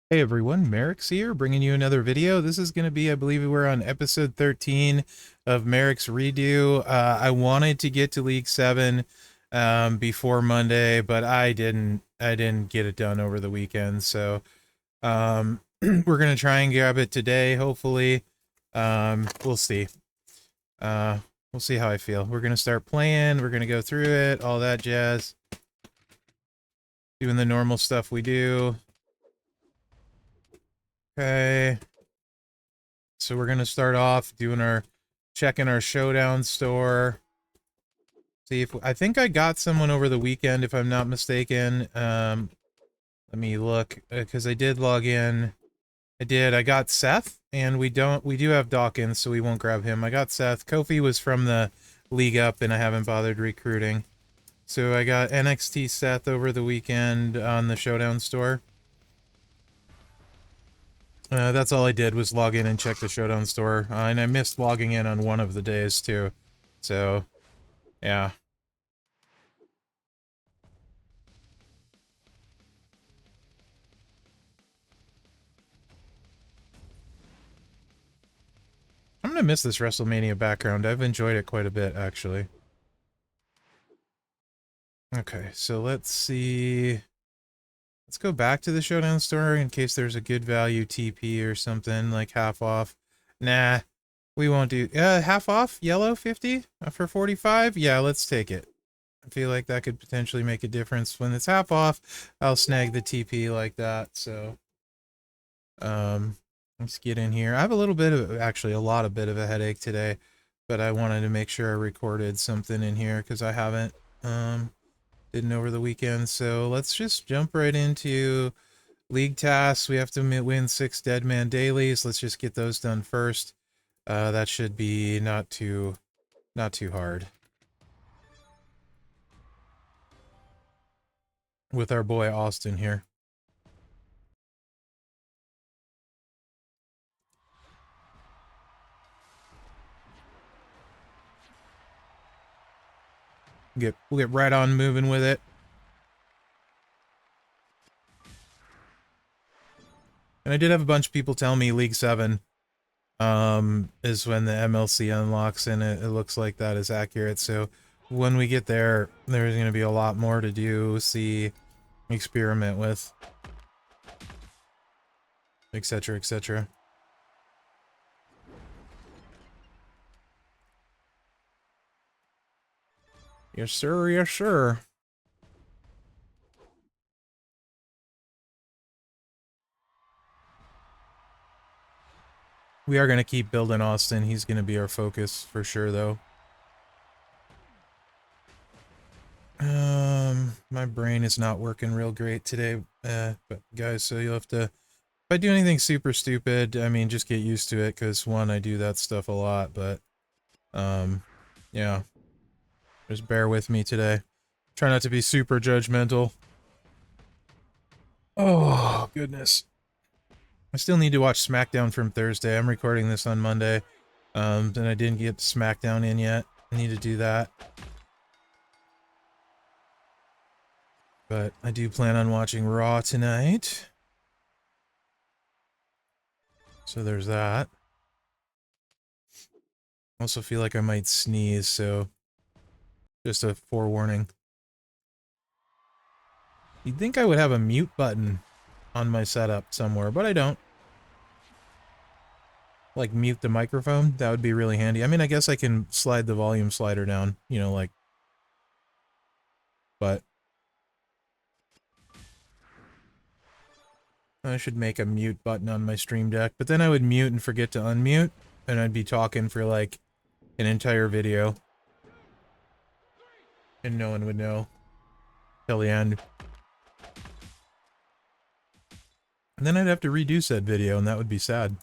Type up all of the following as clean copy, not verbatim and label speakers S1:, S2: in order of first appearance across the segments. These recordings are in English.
S1: Hey everyone, Mherex here, bringing you another video. This is going to be, I believe we're on episode 13 of Mherex Redo. I wanted to get to League 7 before Monday, but I didn't get it done over the weekend. So we're going to try and grab it today, hopefully. We'll see. We'll see how I feel. We're going to start playing. We're going to go through it, all that jazz. Doing the normal stuff we do. Okay. So we're gonna start off doing checking our showdown store. See if I think I got someone over the weekend, if I'm not mistaken. Let me look because I did log in. I got Seth, and we do have Dawkins, so we won't grab him. I got Seth. Kofi was from the league up, and I haven't bothered recruiting. So I got NXT Seth over the weekend on the showdown store. That's all I did was log in and check the Showdown store, and I missed logging in on one of the days too. So, yeah. I'm gonna miss this WrestleMania background. I've enjoyed it quite a bit, actually. Okay, so let's see. Let's go back to the Showdown store in case there's a good value TP or something, like half off. Nah, we won't do... half off? Yellow 50? For 45? Yeah, let's take it. I feel like that could potentially make a difference. When it's half off, I'll snag the TP like that, so... let's get in here. I have a little bit of... Actually, a bit of a headache today, but I wanted to make sure I recorded something in here, because I haven't, didn't over the weekend. So let's just jump right into league tasks. We have to win 6 Deadman dailies. Let's just get those done first. That should be not too hard. With our boy Austin here. We'll get right on moving with it. And I did have a bunch of people tell me League 7 is when the MLC unlocks, and it looks like that is accurate. So when we get there, there's going to be a lot more to do, see, experiment with, etc., etc. Yes, sir. Yes, sir. We are going to keep building Austin. He's going to be our focus for sure, though. My brain is not working real great today, but guys, so you'll have to, if I do anything super stupid, I mean, just get used to it, because one, I do that stuff a lot, but, yeah. Just bear with me today. Try not to be super judgmental. Oh, goodness. I still need to watch SmackDown from Thursday. I'm recording this on Monday. And I didn't get SmackDown in yet. I need to do that. But I do plan on watching Raw tonight. So there's that. Also feel like I might sneeze, so just a forewarning. You'd think I would have a mute button on my setup somewhere, but I don't. Like, mute the microphone? That would be really handy. I mean, I guess I can slide the volume slider down, you know, like... But... I should make a mute button on my stream deck, but then I would mute and forget to unmute, and I'd be talking for, like, an entire video. And no one would know. Till the end. And then I'd have to redo said video, and that would be sad.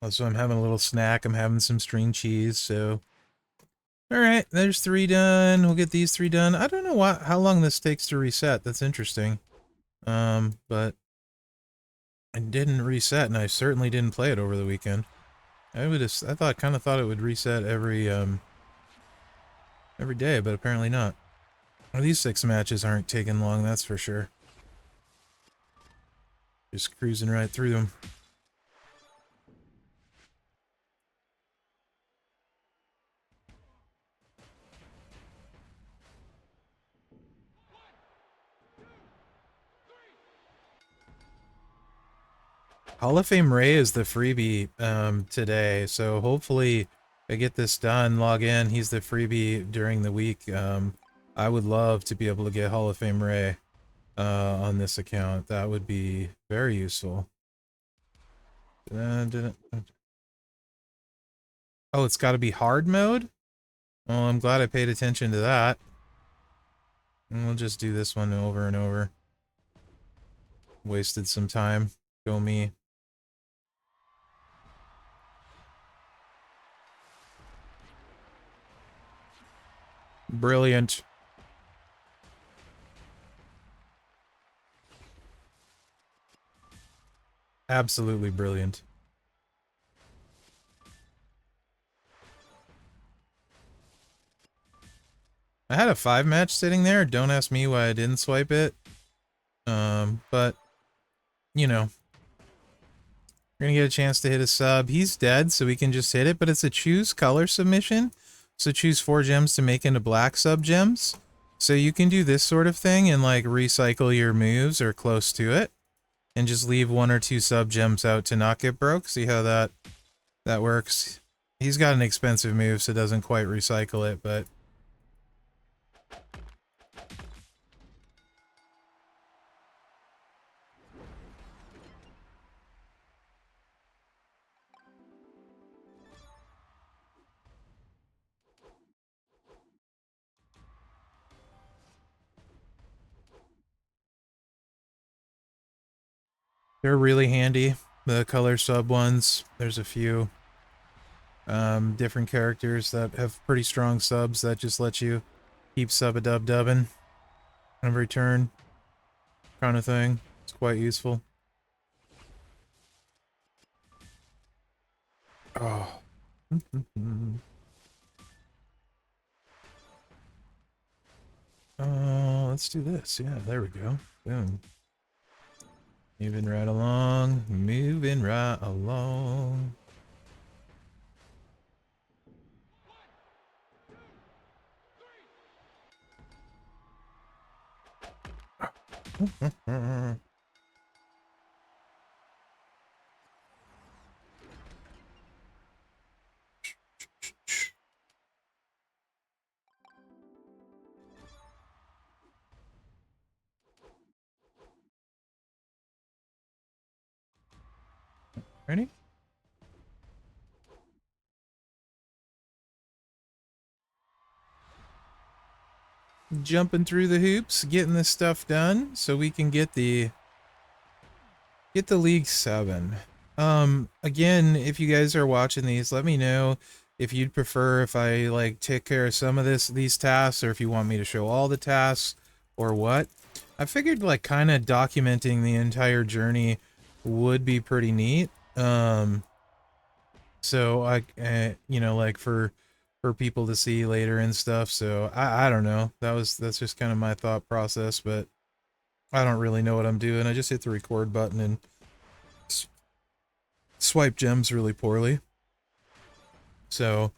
S1: Also, I'm having a little snack. I'm having some string cheese, so... Alright, there's 3 done. We'll get these 3 done. I don't know how long this takes to reset. That's interesting. But... I didn't reset, and I certainly didn't play it over the weekend. I kind of thought it would reset every, every day, but apparently not. Well, these 6 matches aren't taking long, that's for sure. Just cruising right through them. Hall of Fame Ray is the freebie today, so hopefully I get this done, log in. He's the freebie during the week. I would love to be able to get Hall of Fame Ray on this account. That would be very useful. Oh, it's got to be hard mode? Well, I'm glad I paid attention to that. And we'll just do this one over and over. Wasted some time. Go me. Brilliant. Absolutely brilliant. I had a 5-match sitting there. Don't ask me why I didn't swipe it. But, you know. We're gonna get a chance to hit a sub. He's dead, so we can just hit it, but it's a choose color submission. So choose 4 gems to make into black sub gems. So you can do this sort of thing and like recycle your moves or close to it. And just leave 1 or 2 sub gems out to not get broke. See how that works. He's got an expensive move, so it doesn't quite recycle it, but they're really handy. The color sub ones. There's a few different characters that have pretty strong subs that just let you keep sub-a-dub-dubbing every turn, kind of thing. It's quite useful. Oh. Let's do this. Yeah, there we go. Boom. Moving right along. Moving right along. Ready? Jumping through the hoops, getting this stuff done so we can get the League 7. Again, if you guys are watching these, let me know if you'd prefer if I like take care of some of these tasks, or if you want me to show all the tasks or what. I figured like kind of documenting the entire journey would be pretty neat. So you know, like for people to see later and stuff. So I don't know. That's just kind of my thought process, but I don't really know what I'm doing. I just hit the record button and swipe gems really poorly. So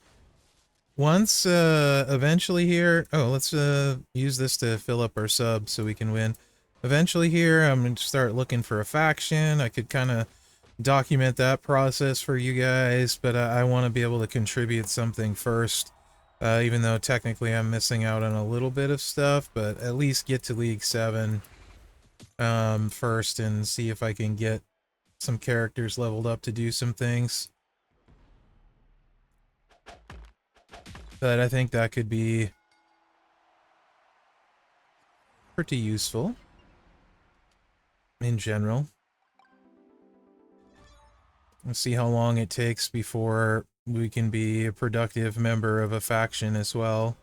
S1: once eventually here, oh, let's use this to fill up our subs so we can win. Eventually here, I'm going to start looking for a faction. I could kind of document that process for you guys, but I want to be able to contribute something first, even though technically I'm missing out on a little bit of stuff, but at least get to League 7 first and see if I can get some characters leveled up to do some things. But I think that could be pretty useful in general. Let's see how long it takes before we can be a productive member of a faction as well.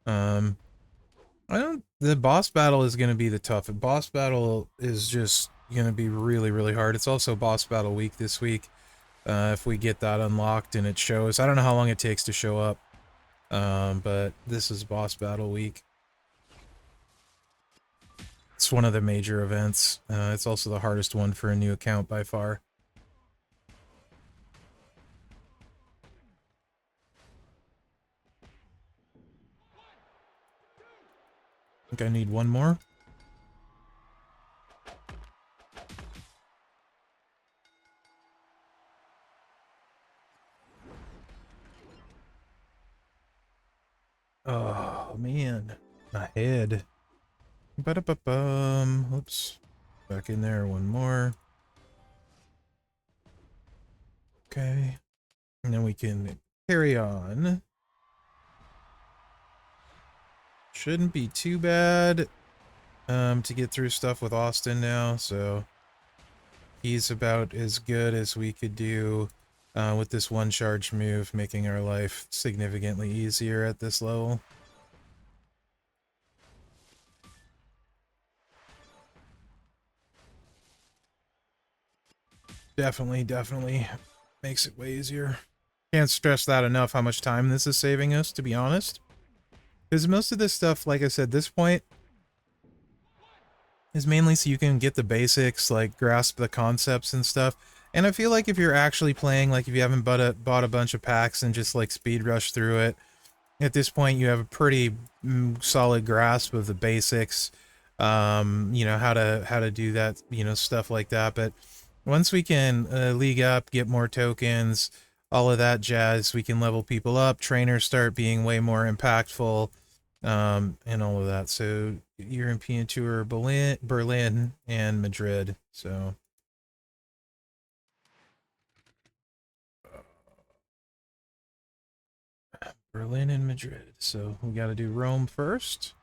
S1: The boss battle is going to be the toughest. Boss battle is just going to be really, really hard. It's also boss battle week this week. If we get that unlocked and it shows. I don't know how long it takes to show up. But this is boss battle week. It's one of the major events. It's also the hardest one for a new account by far. I think I need one more. Oh, man. My head. Ba-da-ba-bum. Whoops. Back in there, one more. Okay. And then we can carry on. Shouldn't be too bad to get through stuff with Austin now, so he's about as good as we could do with this one charge move, making our life significantly easier at this level. Definitely makes it way easier. Can't stress that enough, how much time this is saving us, to be honest. Because most of this stuff, like I said, this point is mainly so you can get the basics, like grasp the concepts and stuff. And I feel like if you're actually playing, like if you haven't bought a bunch of packs and just like speed rush through it, at this point you have a pretty solid grasp of the basics. You know, how to do that, you know, stuff like that. But once we can league up, get more tokens, all of that jazz, we can level people up, trainers start being way more impactful, and all of that. So European tour, Berlin and Madrid. So Berlin and Madrid. So we got to do Rome first.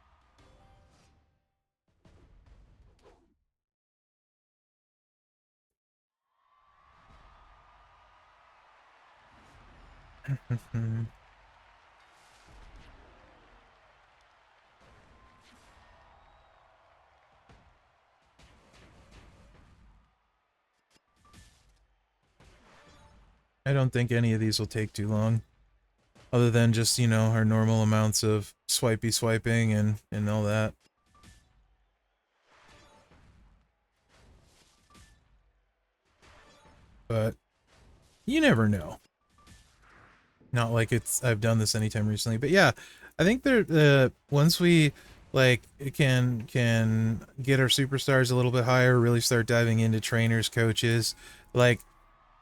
S1: I don't think any of these will take too long. Other than just, you know, our normal amounts of swiping and all that. But you never know. Not like I've done this anytime recently, but yeah, I think once we like can get our superstars a little bit higher, really start diving into trainers, coaches, like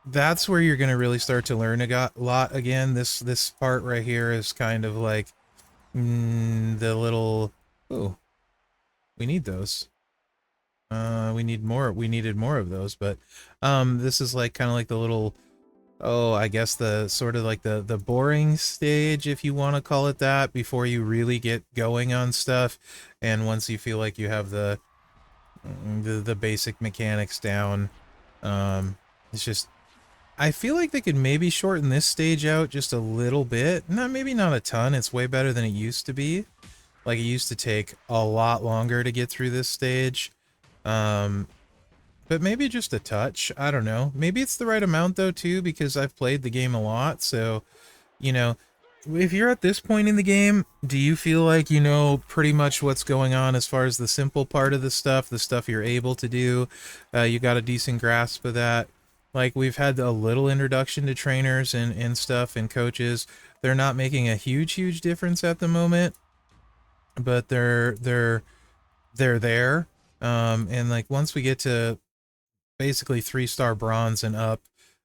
S1: that's where you're gonna really start to learn a lot again. This part right here is kind of like the little, oh, we need those. We need more. We needed more of those, but this is like kind of like the little, oh, I guess the sort of like the boring stage, if you want to call it that, before you really get going on stuff. And once you feel like you have the basic mechanics down, it's just, I feel like they could maybe shorten this stage out just a little bit. Maybe not a ton. It's way better than it used to be. Like, it used to take a lot longer to get through this stage. But maybe just a touch. I don't know. Maybe it's the right amount, though, too, because I've played the game a lot. So, you know, if you're at this point in the game, do you feel like you know pretty much what's going on as far as the simple part of the stuff you're able to do? You got a decent grasp of that. Like, we've had a little introduction to trainers and stuff and coaches. They're not making a huge difference at the moment, but they're there. And like once we get to basically 3-star bronze and up,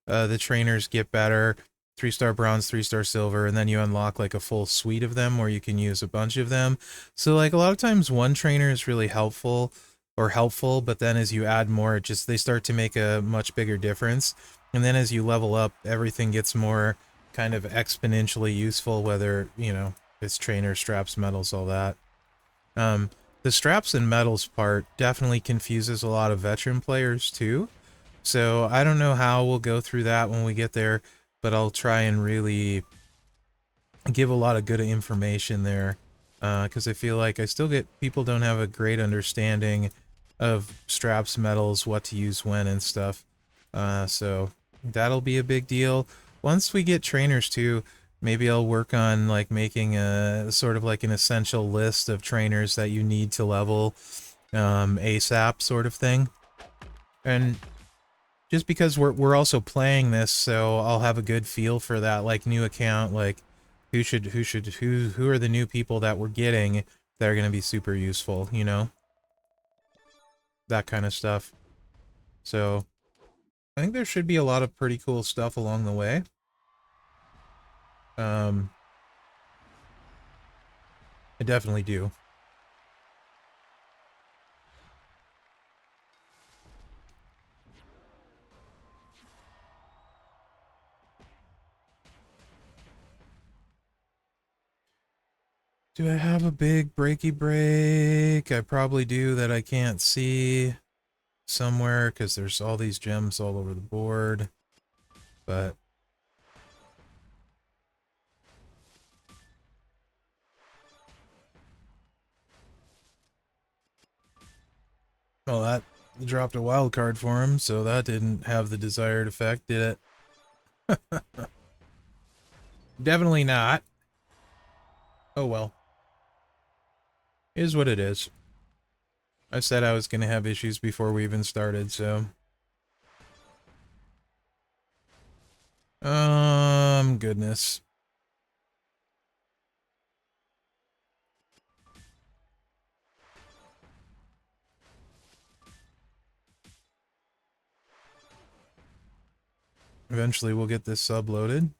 S1: the trainers get better. 3-star bronze, 3-star silver, and then you unlock like a full suite of them where you can use a bunch of them. So like a lot of times one trainer is really helpful, but then as you add more, they start to make a much bigger difference. And then as you level up, everything gets more kind of exponentially useful, whether, you know, it's trainer, straps, medals, all that. The straps and medals part definitely confuses a lot of veteran players too. So I don't know how we'll go through that when we get there, but I'll try and really give a lot of good information there. Because I feel like people don't have a great understanding of straps, medals, what to use when and stuff. So that'll be a big deal. Once we get trainers too, Maybe I'll work on like making a sort of like an essential list of trainers that you need to level ASAP sort of thing. And just because we're also playing this, so I'll have a good feel for that, like new account, like who are the new people that we're getting that are going to be super useful, you know? That kind of stuff. So I think there should be a lot of pretty cool stuff along the way. I definitely do. Do I have a big breaky break? I probably do that I can't see somewhere because there's all these gems all over the board. But well, that dropped a wild card for him, so that didn't have the desired effect, did it? Definitely not. Oh well. Is what it is. I said I was going to have issues before we even started, so... Goodness. Eventually we'll get this sub loaded.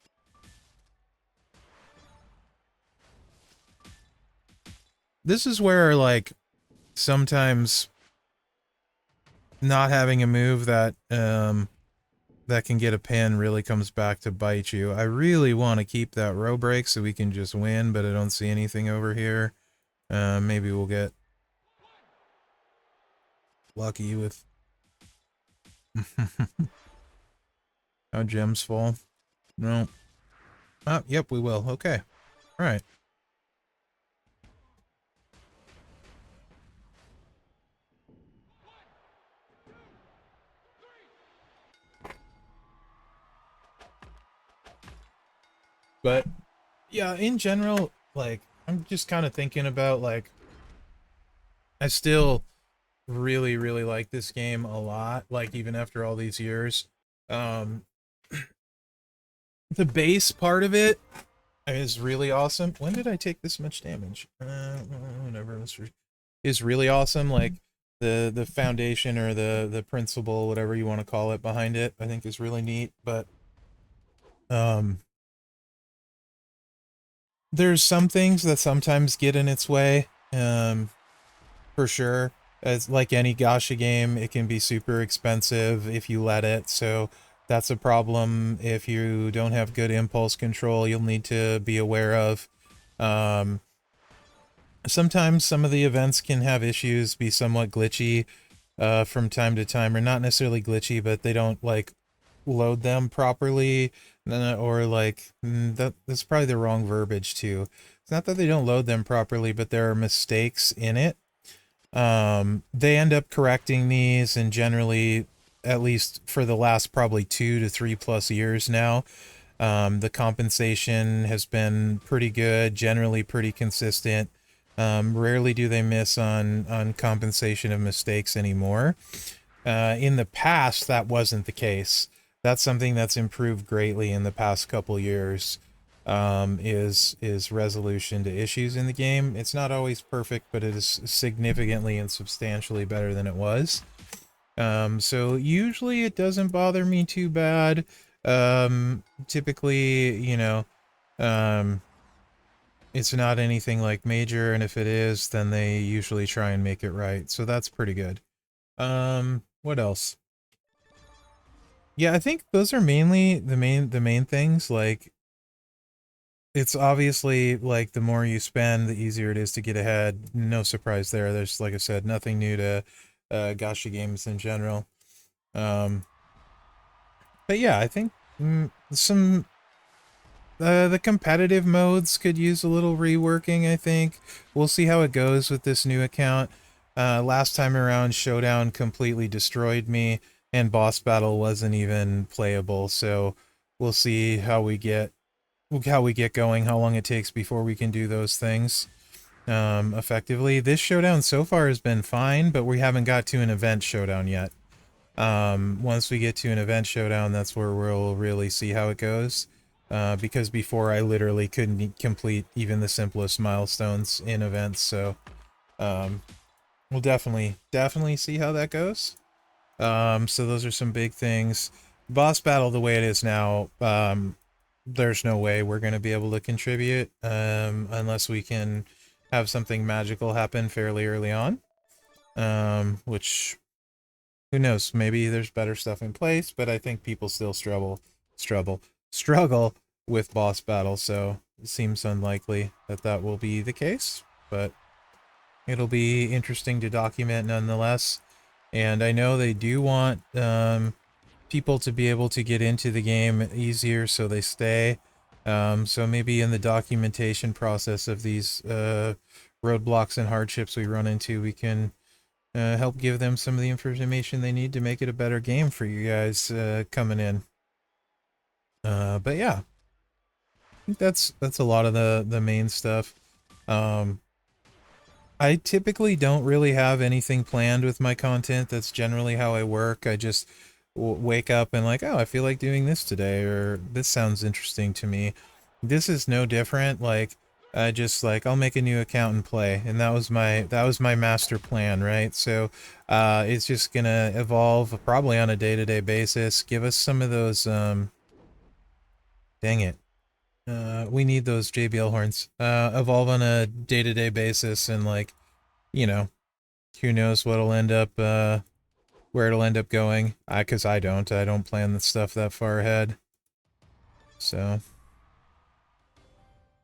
S1: This is where, like, sometimes not having a move that, that can get a pin really comes back to bite you. I really want to keep that row break so we can just win, but I don't see anything over here. Maybe we'll get lucky with how gems fall. No. Ah, yep, we will. Okay. All right. But yeah, in general, like, I'm just kind of thinking about, like, I still really, really like this game a lot, like, even after all these years. Um, the base part of it is really awesome. When did I take this much damage? Whatever. Is really awesome. Like, the foundation or the principle, whatever you want to call it, behind it, I think is really neat. But there's some things that sometimes get in its way. For sure. As like any gacha game, it can be super expensive if you let it. So that's a problem. If you don't have good impulse control, you'll need to be aware of. Sometimes some of the events can have issues, be somewhat glitchy from time to time, or not necessarily glitchy, but they don't like load them properly, or like that's probably the wrong verbiage too. It's not that they don't load them properly, but there are mistakes in it. They end up correcting these, and generally, at least for the last probably 2 to 3+ years now, the compensation has been pretty good, generally pretty consistent. Rarely do they miss on compensation of mistakes anymore. In the past, that wasn't the case. That's something that's improved greatly in the past couple years. Is resolution to issues in the game. It's not always perfect, but it is significantly and substantially better than it was. So usually it doesn't bother me too bad. Typically, you know, it's not anything like major, and if it is, then they usually try and make it right. So that's pretty good. What else? Yeah, I think those are mainly the main things. Like, it's obviously, like, the more you spend, the easier it is to get ahead. No surprise there. There's, like I said, nothing new to gacha games in general. But yeah, I think some the competitive modes could use a little reworking, I think. We'll see how it goes with this new account. Last time around, Showdown completely destroyed me, and Boss Battle wasn't even playable, so we'll see how we get how we get going, how long it takes before we can do those things effectively. This showdown so far has been fine, but we haven't got to an event showdown yet. Once we get to an event showdown, that's where we'll really see how it goes. Because before I literally couldn't complete even the simplest milestones in events, so we'll definitely see how that goes. So those are some big things. Boss battle the way it is now, there's no way we're going to be able to contribute unless we can have something magical happen fairly early on. Which, who knows? Maybe there's better stuff in place, but I think people still struggle with boss battle, so it seems unlikely that that will be the case, but it'll be interesting to document nonetheless. And I know they do want people to be able to get into the game easier so they stay. So maybe in the documentation process of these roadblocks and hardships we run into, we can help give them some of the information they need to make it a better game for you guys coming in. But yeah, I think that's a lot of the main stuff. I typically don't really have anything planned with my content. That's generally how I work. I just wake up and like, oh, I feel like doing this today, or this sounds interesting to me. This is no different. Like, I just like, I'll make a new account and play, and that was my master plan, right? So, it's just gonna evolve probably on a day-to-day basis. Give us some of those. Dang it. We need those JBL horns. Evolve on a day-to-day basis, and like, you know, who knows what'll end up, where it'll end up going. Cause I don't plan the stuff that far ahead. So,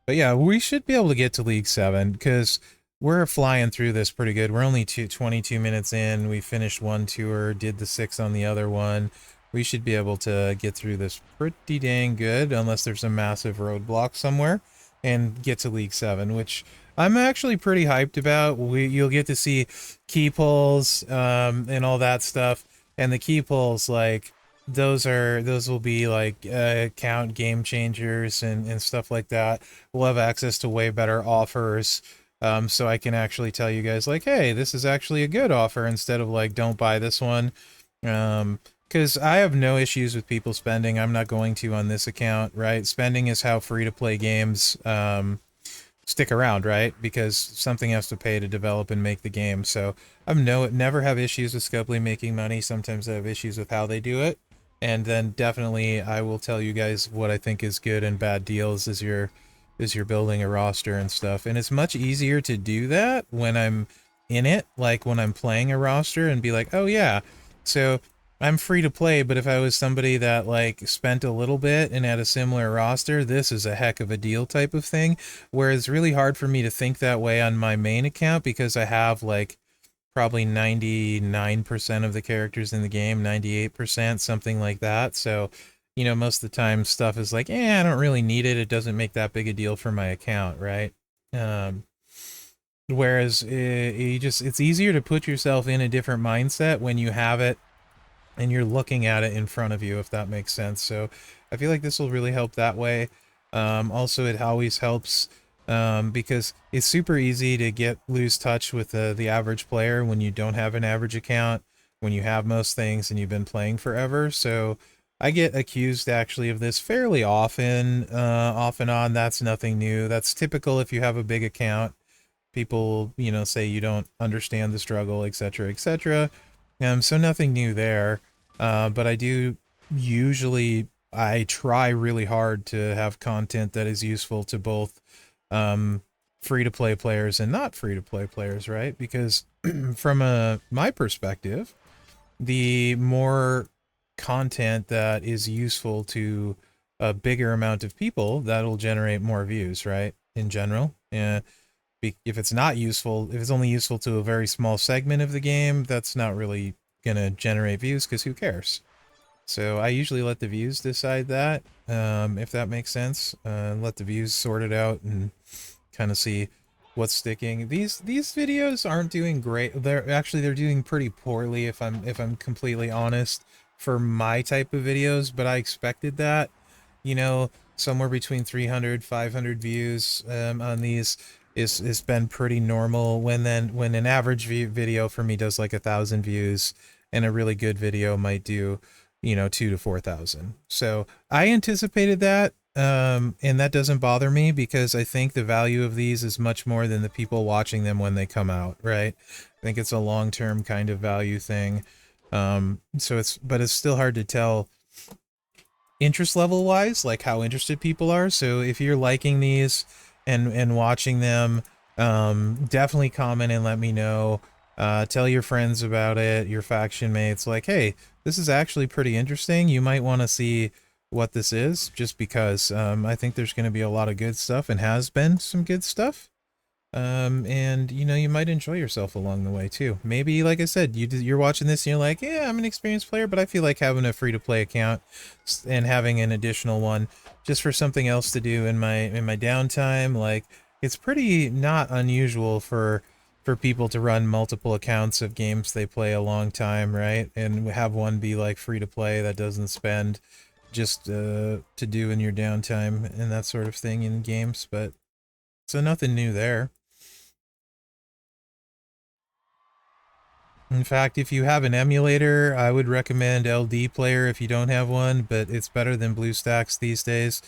S1: but yeah, we should be able to get to League 7, because we're flying through this pretty good. We're only 22 minutes in. We finished one tour, did the 6 on the other one. We should be able to get through this pretty dang good, unless there's a massive roadblock somewhere, and get to League 7, which I'm actually pretty hyped about. You'll get to see key pulls and all that stuff. And the key pulls, like, those will be like account game changers and stuff like that. We'll have access to way better offers. So I can actually tell you guys like, hey, this is actually a good offer, instead of like, don't buy this one. Because I have no issues with people spending. I'm not going to on this account, right? Spending is how free-to-play games stick around, right? Because something has to pay to develop and make the game. So I've never have issues with Scopely making money. Sometimes I have issues with how they do it. And then definitely I will tell you guys what I think is good and bad deals as you're building a roster and stuff. And it's much easier to do that when I'm in it, like when I'm playing a roster, and be like, oh yeah, so I'm free to play, but if I was somebody that like spent a little bit and had a similar roster, this is a heck of a deal type of thing. Whereas it's really hard for me to think that way on my main account, because I have like probably 99% of the characters in the game, 98%, something like that. So, you know, most of the time stuff is like, I don't really need it. It doesn't make that big a deal for my account, right? Whereas it's easier to put yourself in a different mindset when you have it and you're looking at it in front of you, if that makes sense. So I feel like this will really help that way. Also, it always helps because it's super easy to lose touch with the average player when you don't have an average account, when you have most things and you've been playing forever. So I get accused actually of this fairly often, off and on. That's nothing new. That's typical if you have a big account. People, you know, say you don't understand the struggle, etc., etc. So nothing new there. But I do usually, I try really hard to have content that is useful to both free-to-play players and not free-to-play players, right? Because from my perspective, the more content that is useful to a bigger amount of people, that'll generate more views, right? In general. If it's not useful, if it's only useful to a very small segment of the game, that's not really gonna generate views, because who cares? So I usually let the views decide that, if that makes sense. Let the views sort it out and kind of see what's sticking. These videos aren't doing great. They're doing pretty poorly, if I'm completely honest, for my type of videos, but I expected that. you know, somewhere between 300, 500 views on these is been pretty normal. When an average video for me does like 1,000 views, and a really good video might do, you know, 2 to 4,000. So I anticipated that, and that doesn't bother me because I think the value of these is much more than the people watching them when they come out, right? I think it's a long-term kind of value thing. But it's still hard to tell interest level wise, like how interested people are. So if you're liking these and watching them, definitely comment and let me know. Tell your friends about it, your faction mates, like, hey, this is actually pretty interesting. You might want to see what this is, just because I think there's going to be a lot of good stuff, and has been some good stuff. And you know, you might enjoy yourself along the way too. Maybe, like I said, you're watching this and you're like, yeah, I'm an experienced player, but I feel like having a free-to-play account and having an additional one just for something else to do in my downtime. Like, it's pretty not unusual for people to run multiple accounts of games they play a long time, right? And have one be like free-to-play that doesn't spend just to do in your downtime and that sort of thing in games. But so nothing new there. In fact, if you have an emulator, I would recommend LD Player if you don't have one, but it's better than BlueStacks these days.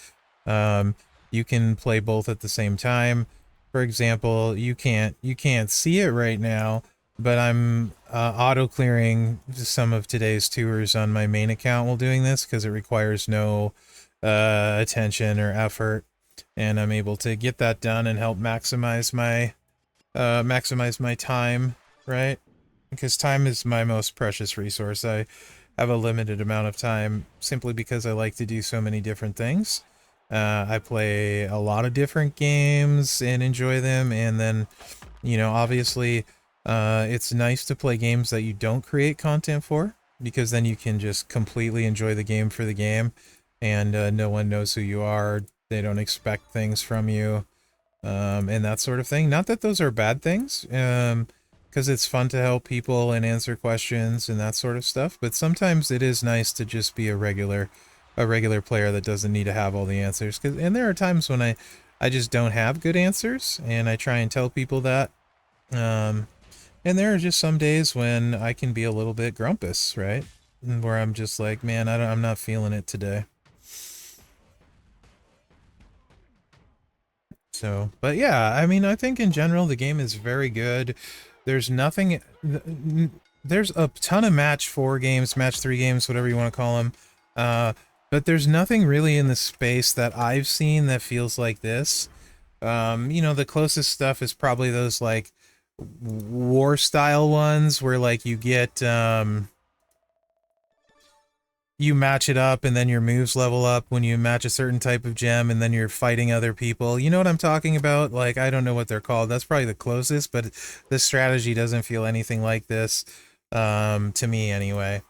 S1: Um, you can play both at the same time. For example, you can't see it right now, but I'm auto clearing some of today's tours on my main account while doing this because it requires no attention or effort, and I'm able to get that done and help maximize my time, right? Because time is my most precious resource. I have a limited amount of time simply because I like to do so many different things. I play a lot of different games and enjoy them, and then, you know, obviously, it's nice to play games that you don't create content for, because then you can just completely enjoy the game for the game, and no one knows who you are. They don't expect things from you, and that sort of thing. Not that those are bad things, because it's fun to help people and answer questions and that sort of stuff. But sometimes it is nice to just be a regular player that doesn't need to have all the answers. And there are times when I just don't have good answers, and I try and tell people that. And there are just some days when I can be a little bit grumpus, right? Where I'm just like, man, I'm not feeling it today. So, but yeah, I mean, I think in general the game is very good. There's nothing, there's a ton of match 4 games, match 3 games, whatever you want to call them. But there's nothing really in the space that I've seen that feels like this. You know, the closest stuff is probably those like war style ones where like you match it up and then your moves level up when you match a certain type of gem, and then you're fighting other people. You know what I'm talking about? Like, I don't know what they're called. That's probably the closest, but the strategy doesn't feel anything like this, to me anyway.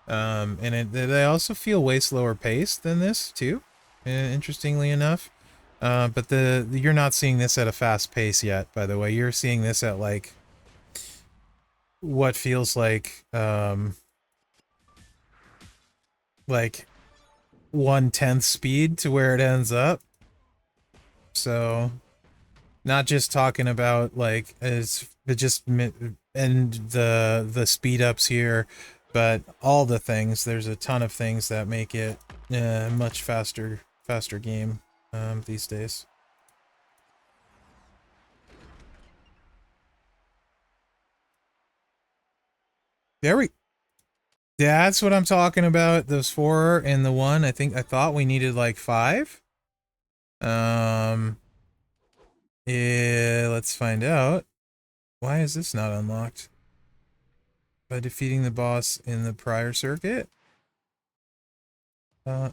S1: And they also feel way slower paced than this too, interestingly enough. But you're not seeing this at a fast pace yet, by the way. You're seeing this at like what feels like 1/10 speed to where it ends up. So not just talking about like as just and the speed ups here, but all the things. There's a ton of things that make it a much faster game these days. There we That's what I'm talking about. Those 4 and the 1. I thought we needed like 5. Um Yeah, let's find out. Why is this not unlocked? By defeating the boss in the prior circuit? Uh,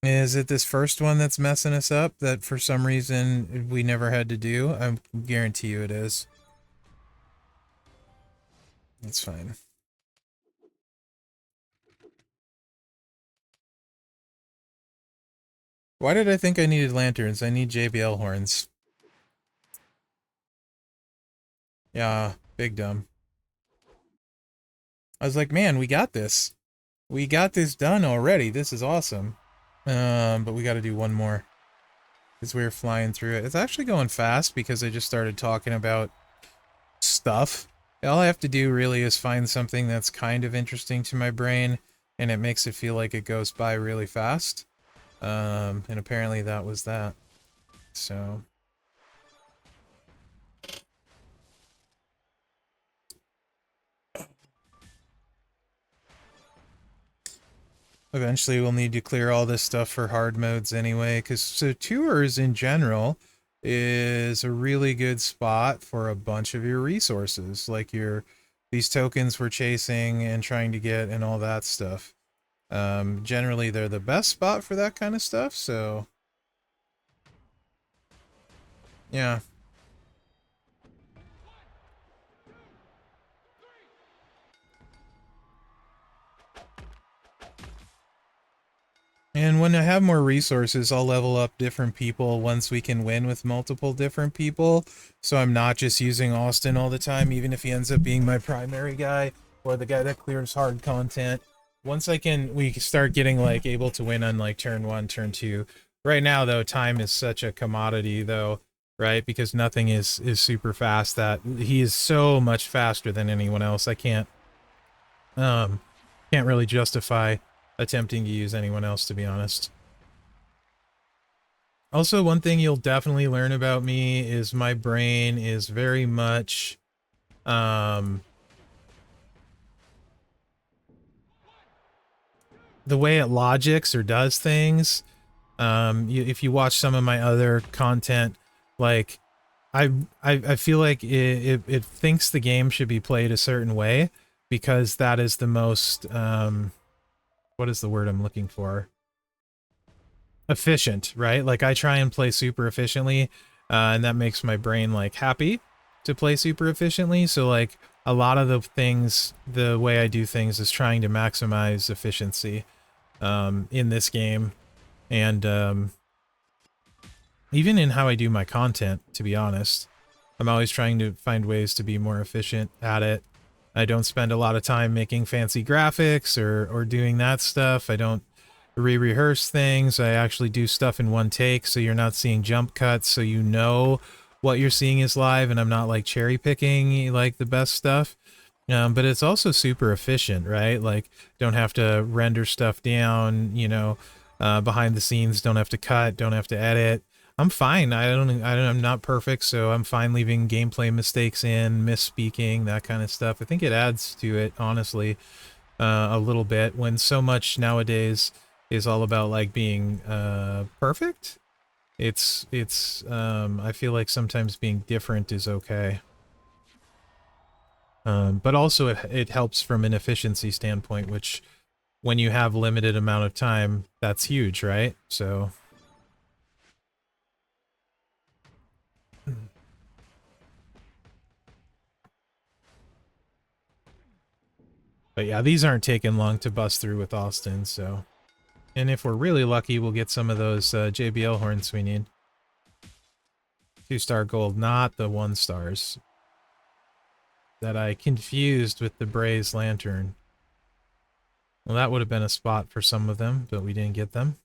S1: is it this first one that's messing us up that for some reason we never had to do? I guarantee you it is. That's fine. Why did I think I needed lanterns? I need JBL horns. Yeah, big dumb. I was like, man, we got this. We got this done already. This is awesome. But we got to do one more. Because we were flying through it. It's actually going fast because I just started talking about stuff. All I have to do really is find something that's kind of interesting to my brain, and it makes it feel like it goes by really fast. And apparently that was that. So... eventually we'll need to clear all this stuff for hard modes anyway, because so tours in general is a really good spot for a bunch of your resources, like these tokens we're chasing and trying to get and all that stuff. Generally they're the best spot for that kind of stuff, so yeah. And when I have more resources, I'll level up different people once we can win with multiple different people. So I'm not just using Austin all the time, even if he ends up being my primary guy or the guy that clears hard content. Once we start getting like able to win on like turn 1, turn 2. Right now though, time is such a commodity though, right? Because nothing is super fast. That he is so much faster than anyone else. I can't really justify attempting to use anyone else, to be honest. Also, one thing you'll definitely learn about me is my brain is very much the way it logics or does things. If you watch some of my other content, like I feel like it thinks the game should be played a certain way because that is the most what is the word I'm looking for? Efficient, right? Like I try and play super efficiently, and that makes my brain like happy to play super efficiently. So like a lot of the things, the way I do things is trying to maximize efficiency in this game, and even in how I do my content, to be honest. I'm always trying to find ways to be more efficient at it. I don't spend a lot of time making fancy graphics or doing that stuff. I don't re-rehearse things. I actually do stuff in one take, so you're not seeing jump cuts, so you know what you're seeing is live, and I'm not like cherry picking like the best stuff. But it's also super efficient, right? Like, don't have to render stuff down, you know, behind the scenes, don't have to cut, don't have to edit. I'm fine. I'm not perfect, so I'm fine leaving gameplay mistakes in, misspeaking, that kind of stuff. I think it adds to it, honestly, a little bit when so much nowadays is all about like being perfect. I feel like sometimes being different is okay. But also it helps from an efficiency standpoint, which when you have limited amount of time, that's huge, right? So but yeah, these aren't taking long to bust through with Austin, so. And if we're really lucky, we'll get some of those JBL horns we need. 2-star gold, not the 1-stars. That I confused with the Braze Lantern. Well, that would have been a spot for some of them, but we didn't get them.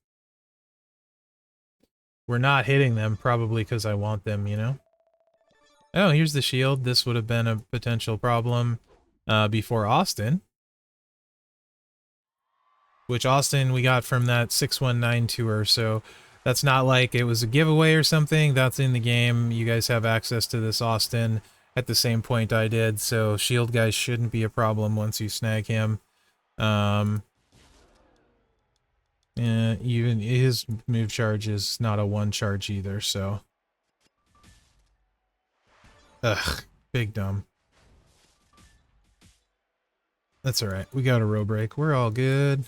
S1: We're not hitting them, probably because I want them, you know? Oh, here's the shield. This would have been a potential problem before Austin. Which Austin we got from that 619 tour, so that's not like it was a giveaway or something. That's in the game. You guys have access to this Austin at the same point I did, so shield guys shouldn't be a problem once you snag him. Yeah, even his move charge is not a 1 charge either, so. Ugh, big dumb. That's alright. We got a row break. We're all good.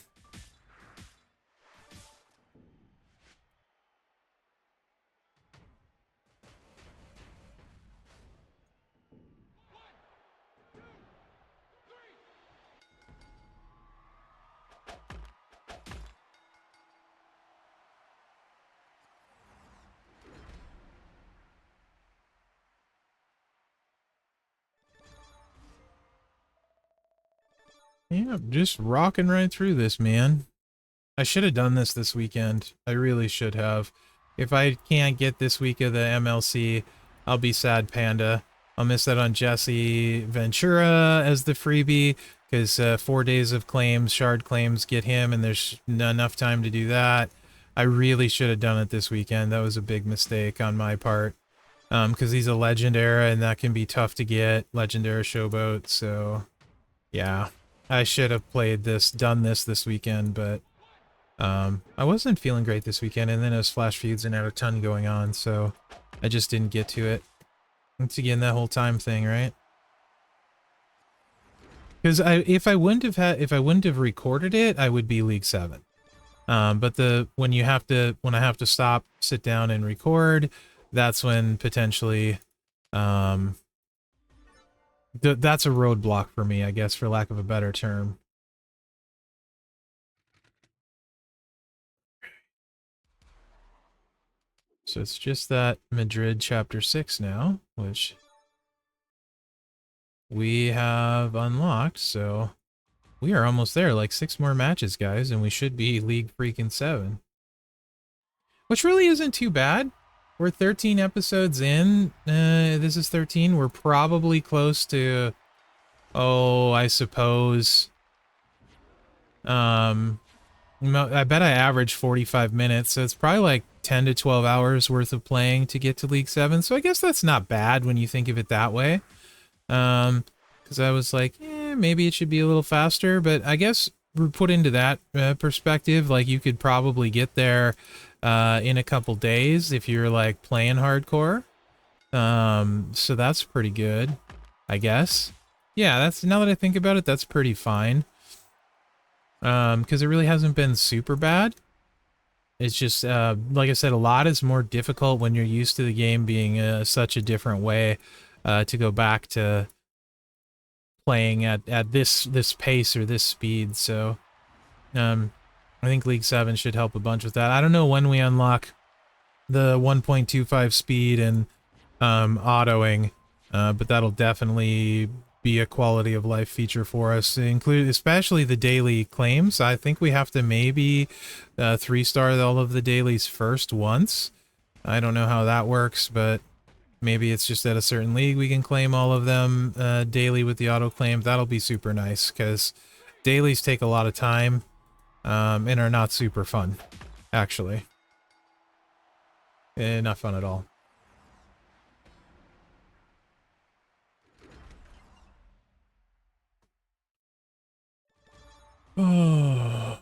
S1: Yeah, just rocking right through this, man. I should have done this weekend. I really should have. If I can't get this week of the MLC, I'll be sad panda. I'll miss that on Jesse Ventura as the freebie, because 4 days of claims, shard claims, get him, and there's enough time to do that. I really should have done it this weekend. That was a big mistake on my part. Because he's a legend era, and that can be tough to get, legend era showboat, so yeah. I should have done this weekend, but I wasn't feeling great this weekend, and then it was flash feuds and had a ton going on, so I just didn't get to it. Once again, that whole time thing, right? Because if I wouldn't have recorded it, I would be League 7. But when I have to stop, sit down, and record, that's when potentially, that's a roadblock for me, I guess, for lack of a better term. So it's just that Madrid Chapter 6 now, which we have unlocked, so we are almost there, like 6 more matches, guys, and we should be League freaking 7. Which really isn't too bad. We're 13 episodes in. This is 13. We're probably close to, oh, I suppose, I bet I average 45 minutes, so it's probably like 10 to 12 hours worth of playing to get to League 7, so I guess that's not bad when you think of it that way. Because I was like, maybe it should be a little faster, but I guess put into that perspective, like you could probably get there in a couple days if you're like playing hardcore. So that's pretty good, I guess. Yeah, that's, now that I think about it, that's pretty fine. Because it really hasn't been super bad. It's just, like I said, a lot is more difficult when you're used to the game being such a different way to go back to playing at this pace or this speed. So, I think League 7 should help a bunch with that. I don't know when we unlock the 1.25 speed and autoing, but that'll definitely be a quality of life feature for us, especially the daily claims. I think we have to maybe 3-star all of the dailies first once. I don't know how that works, but maybe it's just at a certain league we can claim all of them daily with the auto claim. That'll be super nice, because dailies take a lot of time and are not super fun, actually. Not fun at all. Oh.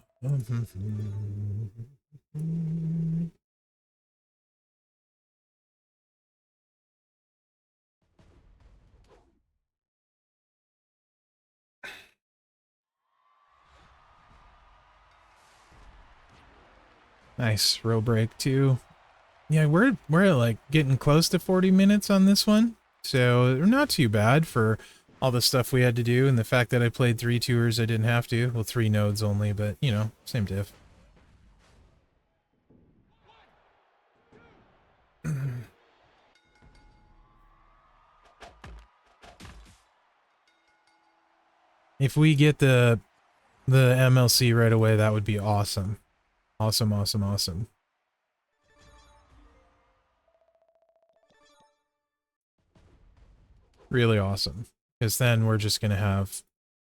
S1: Nice row break too. Yeah, we're like getting close to 40 minutes on this one, so not too bad for all the stuff we had to do, and the fact that I played 3 tours I didn't have to. Well, 3 nodes only, but you know, same diff. If we get the MLC right away, that would be awesome. Awesome, awesome, awesome. Really awesome. Because then we're just going to have...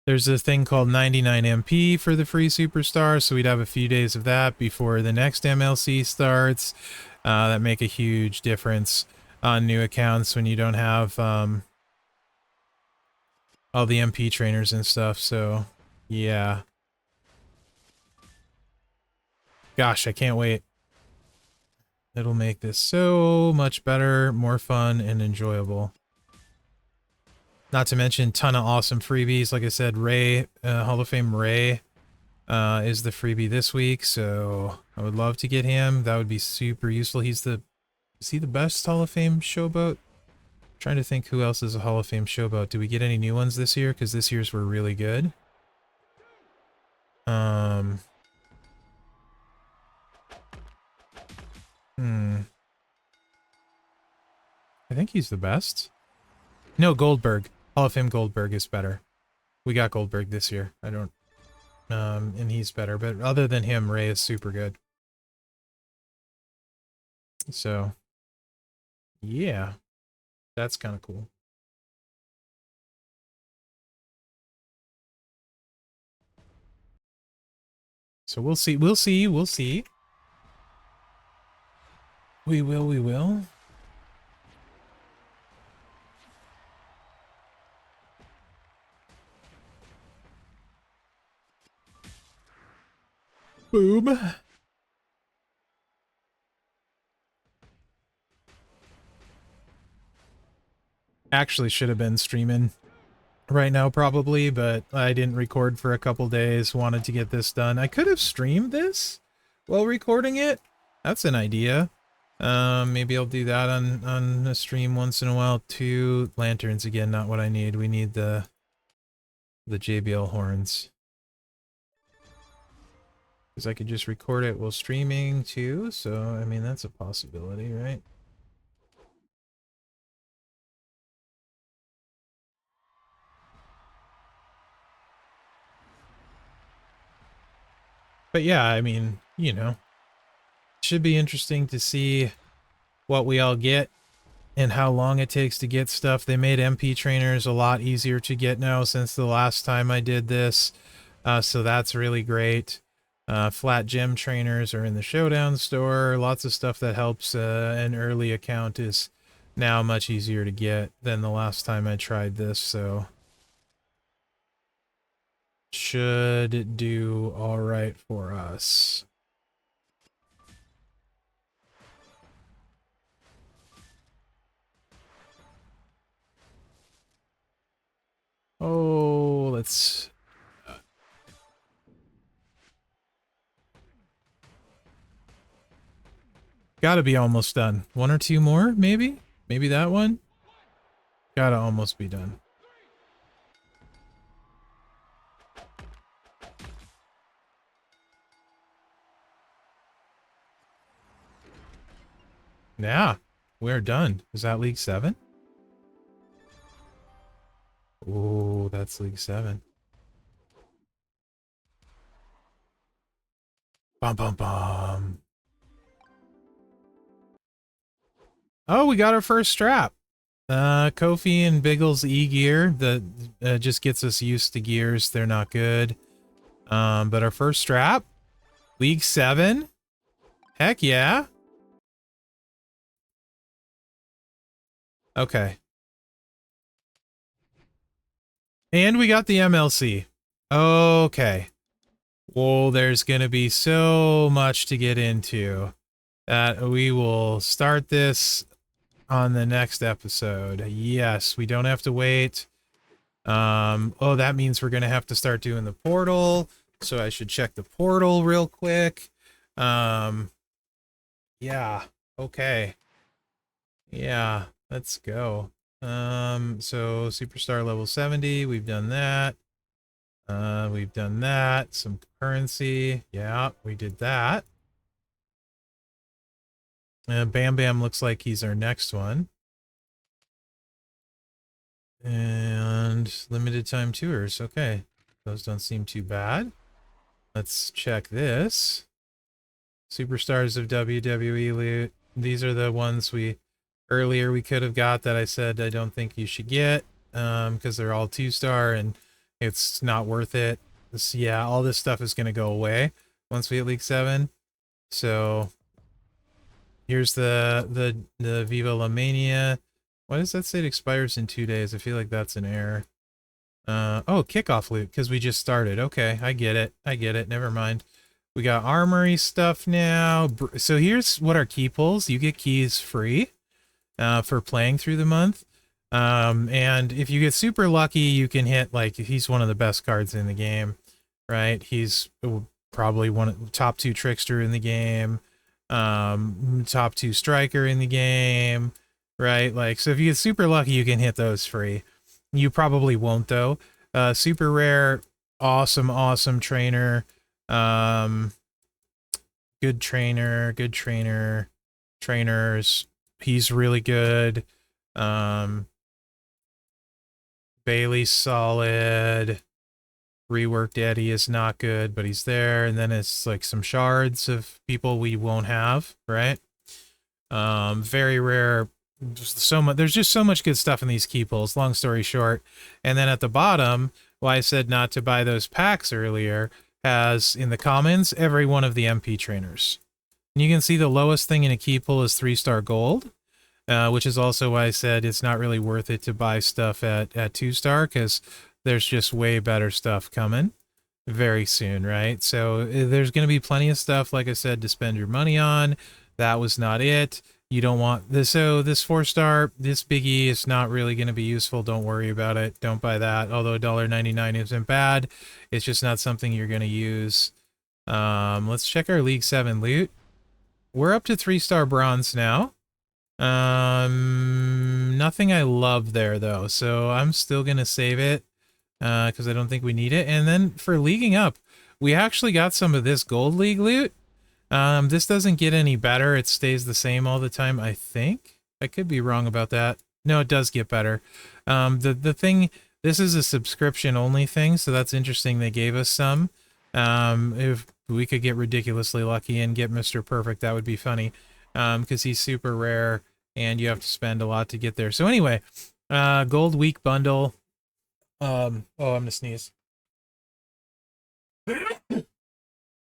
S1: There's a thing called 99 MP for the free superstar, so we'd have a few days of that before the next MLC starts. That make a huge difference on new accounts when you don't have all the MP trainers and stuff, so yeah. Gosh, I can't wait. It'll make this so much better, more fun, and enjoyable. Not to mention ton of awesome freebies. Like I said, Ray, Hall of Fame Ray is the freebie this week, so I would love to get him. That would be super useful. Is he the best Hall of Fame showboat? I'm trying to think who else is a Hall of Fame showboat. Do we get any new ones this year? Because this year's were really good. I think he's the best. No, Goldberg. Hall of Fame Goldberg is better. We got Goldberg this year. I don't, and he's better. But other than him, Ray is super good. So, yeah, that's kind of cool. So we'll see. We'll see. We'll see. We will. We will. Boom. Actually should have been streaming right now probably, but I didn't record for a couple days. Wanted to get this done. I could have streamed this while recording it. That's an idea. Maybe I'll do that on a stream once in a while too. Lanterns again, not what I need. We need the JBL horns. Because I could just record it while streaming too, so I mean that's a possibility, right? But yeah, I mean, you know, should be interesting to see what we all get and how long it takes to get stuff. They made MP trainers a lot easier to get now since the last time I did this. So that's really great. Flat gem trainers are in the Showdown store. Lots of stuff that helps an early account is now much easier to get than the last time I tried this. So should do all right for us. Oh, let's... Gotta be almost done. One or two more, maybe? Maybe that one? Gotta almost be done. Yeah, we're done. Is that League 7? Oh, that's League 7. Bum, bum, bum. Oh, we got our first strap. Kofi and Biggles E-gear. That just gets us used to gears. They're not good. But our first strap. League 7. Heck yeah. Okay. And we got the MLC. Okay. Well, there's going to be so much to get into that we will start this on the next episode. Yes, we don't have to wait. Oh, that means we're going to have to start doing the portal. So I should check the portal real quick. Yeah. Okay. Yeah, let's go. So superstar level 70, we've done that. We've done that. Some currency. Yeah, we did that. Bam Bam looks like he's our next one. And limited time tours. Okay. Those don't seem too bad. Let's check this. Superstars of WWE loot. These are the ones earlier we could have got that I said I don't think you should get. Because they're all 2-star and it's not worth it. Yeah, all this stuff is going to go away once we hit League 7. So here's the Viva La Mania. Why does that say it expires in 2 days? I feel like that's an error. Oh, kickoff loot, because we just started. Okay, I get it. I get it. Never mind. We got armory stuff now. So here's what our key pulls. You get keys free for playing through the month. And if you get super lucky, you can hit, like, he's one of the best cards in the game, right? He's probably top 2 trickster in the game, top 2 striker in the game, right? Like, so if you get super lucky, you can hit those free. You probably won't though. Super rare, awesome trainer. Good trainers. He's really good. Bailey's solid. Reworked Eddie is not good, but he's there. And then it's like some shards of people we won't have, right? Very rare. There's just so much good stuff in these key pulls, long story short. And then at the bottom, why I said not to buy those packs earlier, has in the commons every one of the MP trainers. And you can see the lowest thing in a key pull is 3-star gold, which is also why I said it's not really worth it to buy stuff at 2-star, because there's just way better stuff coming very soon, right? So there's going to be plenty of stuff, like I said, to spend your money on. That was not it. You don't want this. So this 4-star, this biggie is not really going to be useful. Don't worry about it. Don't buy that. Although $1.99 isn't bad, it's just not something you're going to use. Let's check our League 7 loot. We're up to 3-star bronze now. Nothing I love there though, so I'm still going to save it because I don't think we need it. And then for leaguing up, we actually got some of this gold league loot. This doesn't get any better. It stays the same all the time, I think. I could be wrong about that. No, it does get better. The thing, this is a subscription only thing, so that's interesting. They gave us some. If we could get ridiculously lucky and get Mr. Perfect, that would be funny. Because he's super rare and you have to spend a lot to get there. So anyway, gold week bundle. Oh, I'm gonna sneeze.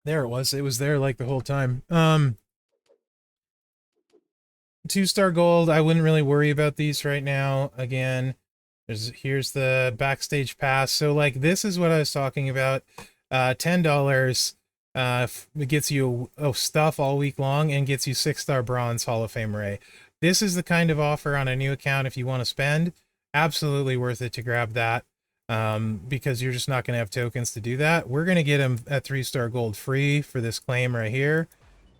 S1: There it was. It was there like the whole time. 2-star gold. I wouldn't really worry about these right now. Again, here's the backstage pass. So like this is what I was talking about. $10. It gets you stuff all week long and gets you 6-star bronze Hall of Fame array. This is the kind of offer on a new account if you want to spend. Absolutely worth it to grab that. Because you're just not going to have tokens to do that. We're going to get them at 3-star gold free for this claim right here.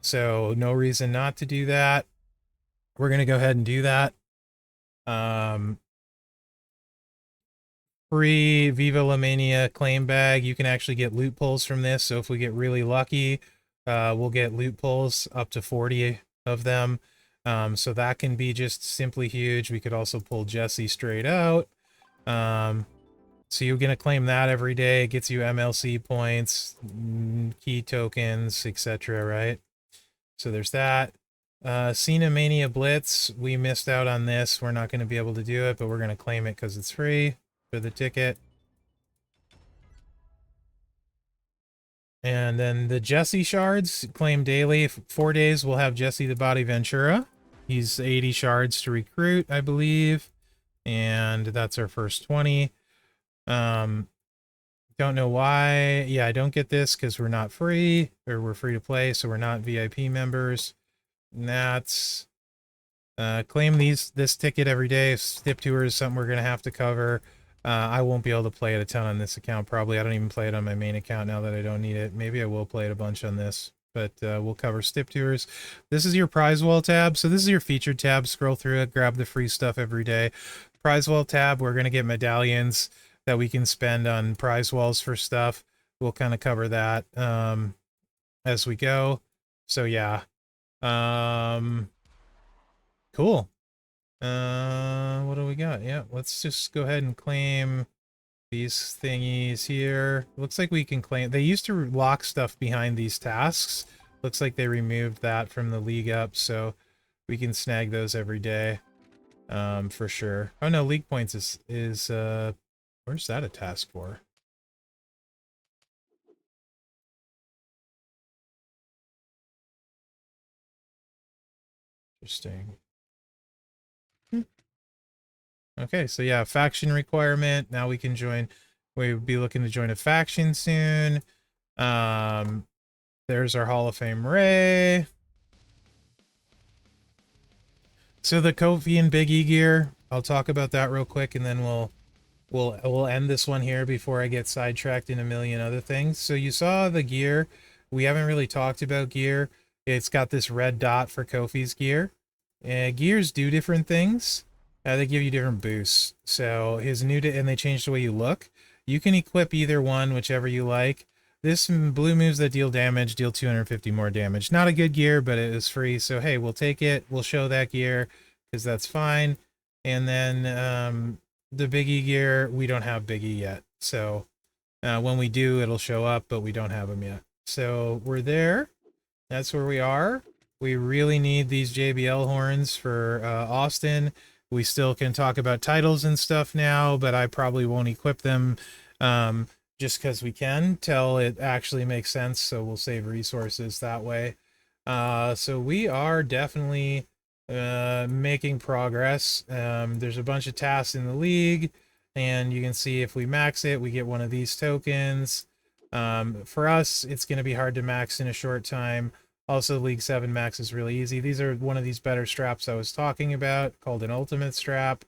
S1: So no reason not to do that. We're going to go ahead and do that. Free Viva La Mania claim bag. You can actually get loot pulls from this. So if we get really lucky, we'll get loot pulls up to 40 of them. So that can be just simply huge. We could also pull Jesse straight out. So you're going to claim that every day. It gets you MLC points, key tokens, etc., right? So there's that. Cena Mania Blitz. We missed out on this. We're not going to be able to do it, but we're going to claim it because it's free for the ticket. And then the Jesse shards, claim daily. 4 days, we'll have Jesse the Body Ventura. He's 80 shards to recruit, I believe. And that's our first 20. Don't know why. Yeah, I don't get this because we're not free, or we're free to play, so we're not VIP members. And that's claim this ticket every day. Stip Tour is something we're gonna have to cover. I won't be able to play it a ton on this account, probably. I don't even play it on my main account now that I don't need it. Maybe I will play it a bunch on this, but we'll cover Stip Tours. This is your prize wall tab. So this is your featured tab. Scroll through it, grab the free stuff every day. Prize wall tab, we're gonna get medallions that we can spend on prize walls for stuff. We'll kind of cover that as we go. So yeah. Cool. What do we got? Yeah, let's just go ahead and claim these thingies here. Looks like we can claim. They used to lock stuff behind these tasks. Looks like they removed that from the league up, so we can snag those every day. For sure. Oh no, league points is where's that a task for? Interesting. Okay, so yeah, faction requirement. Now we can join. We'll be looking to join a faction soon. There's our Hall of Fame array. So the Kofi and Big E gear, I'll talk about that real quick, and then we'll end this one here before I get sidetracked in a million other things. So you saw the gear. We haven't really talked about gear. It's got this red dot for Kofi's gear. Gears do different things. They give you different boosts. So his and they changed the way you look. You can equip either one, whichever you like. This blue moves that deal damage, deal 250 more damage. Not a good gear, but it is free. So hey, we'll take it. We'll show that gear because that's fine. And then the Big E gear, we don't have Big E yet. So When we do, it'll show up, but we don't have them yet. So we're there. That's where we are. We really need these JBL horns for Austin. We still can talk about titles and stuff now, but I probably won't equip them just because we can till it actually makes sense. So we'll save resources that way. So we are definitely making progress. There's a bunch of tasks in the league, and you can see if we max it, we get one of these tokens. For us, it's going to be hard to max in a short time. Also, League 7 max is really easy. These are one of these better straps I was talking about, called an ultimate strap.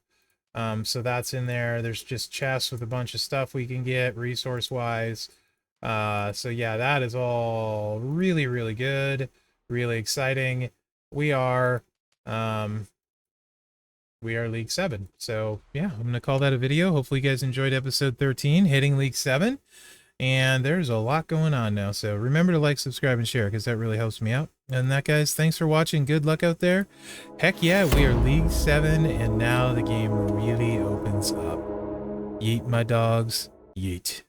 S1: So that's in there. There's just chests with a bunch of stuff we can get resource-wise. So yeah, that is all really, really good. Really exciting. We are League 7. So yeah, I'm going to call that a video. Hopefully you guys enjoyed episode 13, hitting League 7. And there's a lot going on now. So remember to like, subscribe, and share because that really helps me out. And that, guys, thanks for watching. Good luck out there. Heck yeah, we are League 7, and now the game really opens up. Yeet, my dogs. Yeet.